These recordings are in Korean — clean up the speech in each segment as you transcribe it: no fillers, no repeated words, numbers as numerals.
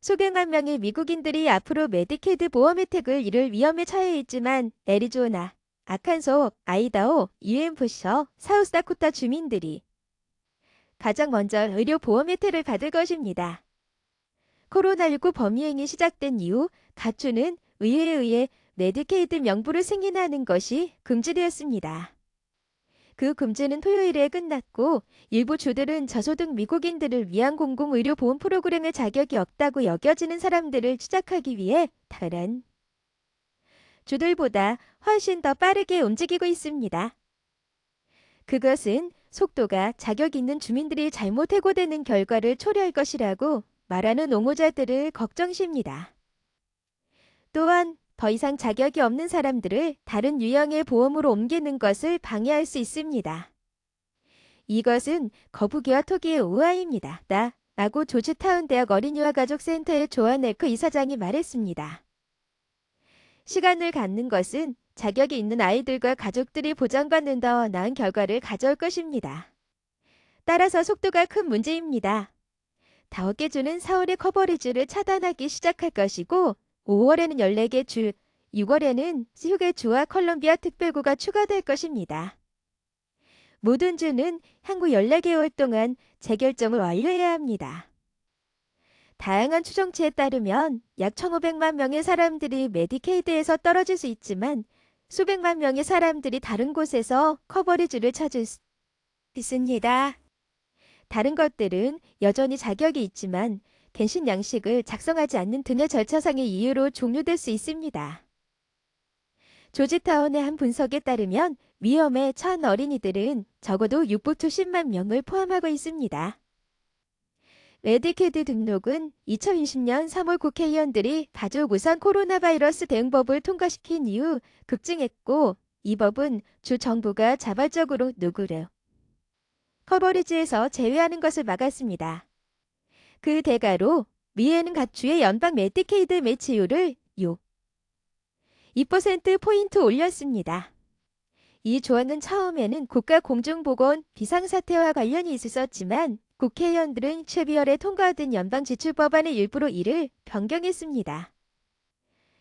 수백만 명의 미국인들이 앞으로 메디케이드 보험 혜택을 잃을 위험에 처해 있지만 애리조나, 아칸소, 아이다호, 뉴햄프셔, 사우스다코타 주민들이 가장 먼저 의료 보험 혜택을 받을 것입니다. 코로나19 범유행이 시작된 이후 각 주는 의회에 의해 메디케이드 명부를 승인하는 것이 금지되었습니다. 그 금지는 토요일에 끝났고 일부 주들은 저소득 미국인들을 위한 공공의료보험 프로그램의 자격이 없다고 여겨지는 사람들을 추적하기 위해 다른 주들보다 훨씬 더 빠르게 움직이고 있습니다. 그것은 속도가 자격 있는 주민들이 잘못 해고되는 결과를 초래할 것이라고 말하는 옹호자들을 걱정십니다. 또한 더 이상 자격이 없는 사람들을 다른 유형의 보험으로 옮기는 것을 방해할 수 있습니다. 이것은 거북이와 토끼의 우화입니다. 라고 조지타운 대학 어린이와 가족센터의 조한 엘크 이사장이 말했습니다. 시간을 갖는 것은 자격이 있는 아이들과 가족들이 보장받는 더 나은 결과를 가져올 것입니다. 따라서 속도가 큰 문제입니다. 5개 주는 4월에 커버리지를 차단하기 시작할 것이고 5월에는 14개 주, 6월에는 휴게 주와 컬럼비아 특별구가 추가될 것입니다. 모든 주는 향후 14개월 동안 재결정을 완료해야 합니다. 다양한 추정치에 따르면 약 1,500만 명의 사람들이 메디케이드에서 떨어질 수 있지만 수백만 명의 사람들이 다른 곳에서 커버리지를 찾을 수 있습니다. 다른 것들은 여전히 자격이 있지만 갱신 양식을 작성하지 않는 등의 절차상의 이유로 종료될 수 있습니다. 조지타운의 한 분석에 따르면 위험에 처한 어린이들은 적어도 6부터 10만 명을 포함하고 있습니다. 메디케이드 등록은 2020년 3월 국회의원들이 가족 우선 코로나 바이러스 대응법을 통과시킨 이후 급증했고 이 법은 주 정부가 자발적으로 누구를 커버리지에서 제외하는 것을 막았습니다. 그 대가로 미에는 각 주의 연방 메디케이드 매치율을 2%포인트 올렸습니다. 이 조항은 처음에는 국가공중보건 비상사태와 관련이 있었지만 국회의원들은 12월에 통과된 연방지출법안의 일부로 이를 변경했습니다.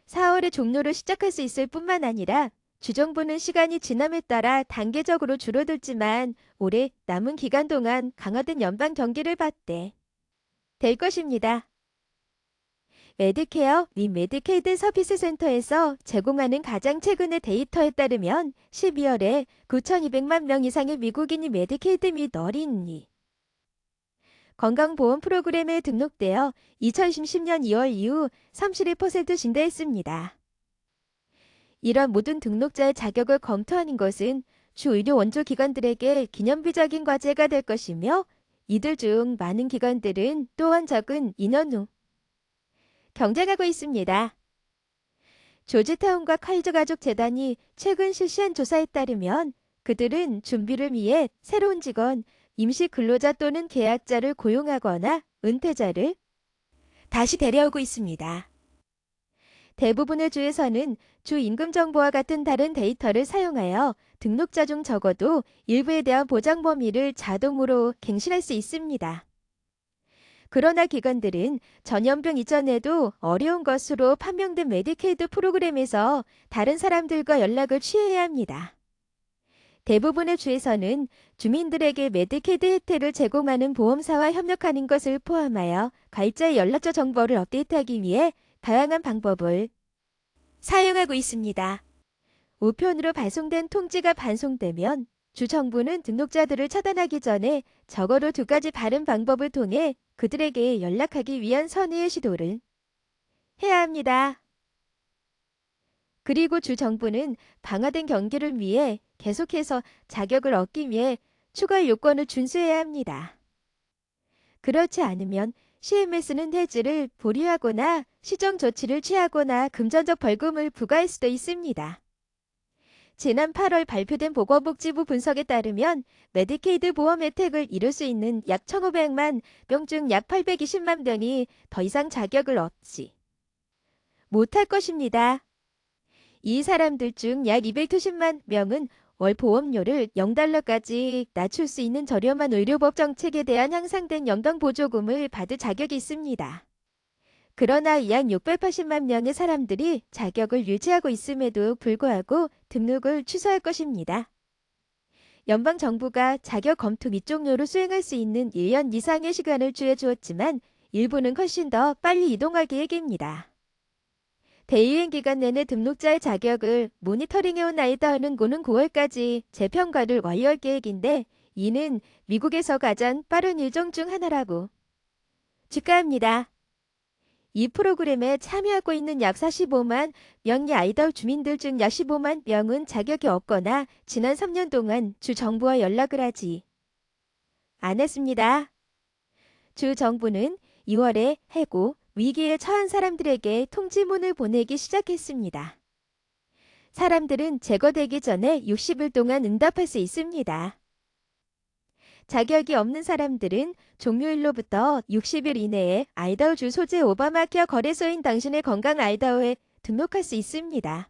4월에 종료를 시작할 수 있을 뿐만 아니라 주정부는 시간이 지남에 따라 단계적으로 줄어들지만 올해 남은 기간 동안 강화된 연방 경기를 받되 될 것입니다. 메디케어 및 메디케이드 서비스 센터에서 제공하는 가장 최근의 데이터에 따르면 12월에 9,200만 명 이상의 미국인이 메디케이드 및 어린이 건강보험 프로그램에 등록되어 2010년 2월 이후 31% 증가했습니다. 이런 모든 등록자의 자격을 검토하는 것은 주 의료 원조 기관들에게 기념비적인 과제가 될 것이며 이들 중 많은 기관들은 또한 적은 인원으로 경쟁하고 있습니다. 조지타운과 카이저 가족 재단이 최근 실시한 조사에 따르면 그들은 준비를 위해 새로운 직원, 임시 근로자 또는 계약자를 고용하거나 은퇴자를 다시 데려오고 있습니다. 대부분의 주에서는 주 임금 정보와 같은 다른 데이터를 사용하여 등록자 중 적어도 일부에 대한 보장 범위를 자동으로 갱신할 수 있습니다. 그러나 기관들은 전염병 이전에도 어려운 것으로 판명된 메디케이드 프로그램에서 다른 사람들과 연락을 취해야 합니다. 대부분의 주에서는 주민들에게 메디케이드 혜택을 제공하는 보험사와 협력하는 것을 포함하여 가입자의 연락처 정보를 업데이트하기 위해 다양한 방법을 사용하고 있습니다. 우편으로 발송된 통지가 반송되면 주 정부는 등록자들을 차단하기 전에 적어도 2가지 바른 방법을 통해 그들에게 연락하기 위한 선의의 시도를 해야 합니다. 그리고 주 정부는 방화된 경기를 위해 계속해서 자격을 얻기 위해 추가 요건을 준수해야 합니다. 그렇지 않으면 CMS는 해지를 보류하거나 시정 조치를 취하거나 금전적 벌금을 부과할 수도 있습니다. 지난 8월 발표된 보건복지부 분석에 따르면 메디케이드 보험 혜택을 이룰 수 있는 약 1,500만 명 중 약 820만 명이 더 이상 자격을 얻지 못할 것입니다. 이 사람들 중 약 290만 명은 월 보험료를 0달러까지 낮출 수 있는 저렴한 의료보험 정책에 대한 향상된 연방 보조금을 받을 자격이 있습니다. 그러나 약 680만 명의 사람들이 자격을 유지하고 있음에도 불구하고 등록을 취소할 것입니다. 연방 정부가 자격 검토 미종료로 수행할 수 있는 1년 이상의 시간을 주어주었지만 일부는 훨씬 더 빨리 이동할 계획입니다. 대유행 기간 내내 등록자의 자격을 모니터링해온 아이다호는 오는 9월까지 재평가를 완료할 계획인데 이는 미국에서 가장 빠른 일정 중 하나라고. 축하합니다. 이 프로그램에 참여하고 있는 약 45만 명의 아이다호 주민들 중 약 15만 명은 자격이 없거나 지난 3년 동안 주 정부와 연락을 하지 않았습니다. 주 정부는 2월에 해고, 위기에 처한 사람들에게 통지문을 보내기 시작했습니다. 사람들은 제거되기 전에 60일 동안 응답할 수 있습니다. 자격이 없는 사람들은 종료일로부터 60일 이내에 아이다호주 소재 오바마케어 거래소인 당신의 건강 아이다호에 등록할 수 있습니다.